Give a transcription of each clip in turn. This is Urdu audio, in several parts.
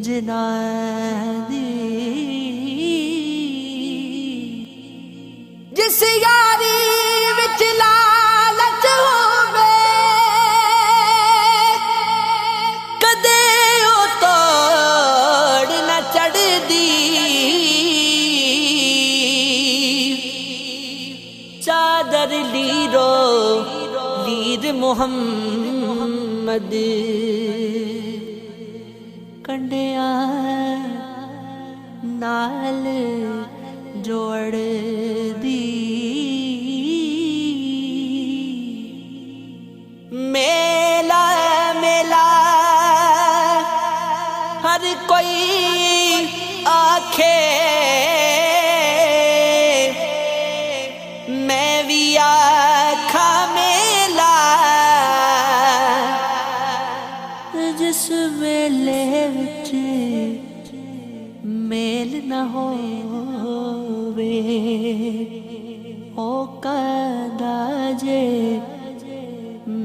جناں دی جس یاری وچ لالچ ہووے کدے او توڑ نہ چڑھدی چادر لیرو لیر محمد کنڈیاں نال جوڑ دی میلا میلا ہر کوئی آکھے میں بھی آکھا میلا جس میلے وچ میل نہ ہووے او کدا جے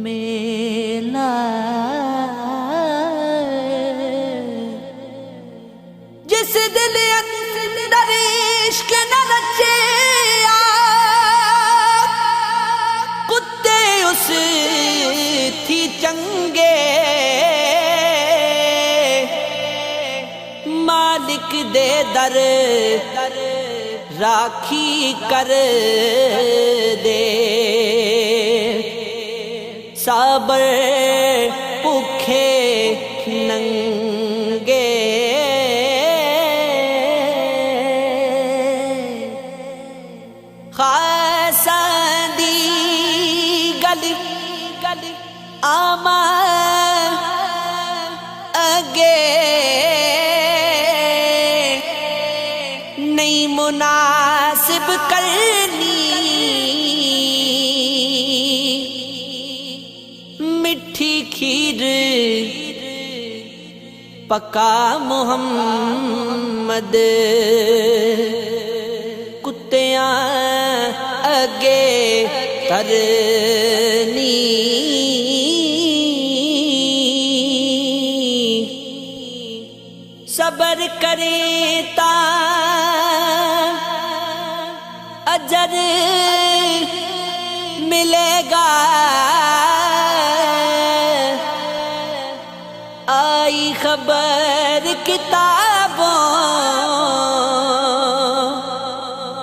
میلا جس دل اندر عشق نہ رچیا کتے اس تھی چنگے مالک دے در راکھی کر دے صبر بھوکے ننگے خاصاں دی گل آما اگے نہیں مناسب کرنی مٹھی کھیر پکا محمد کتیاں اگے کرنی صبر کرے تا اجر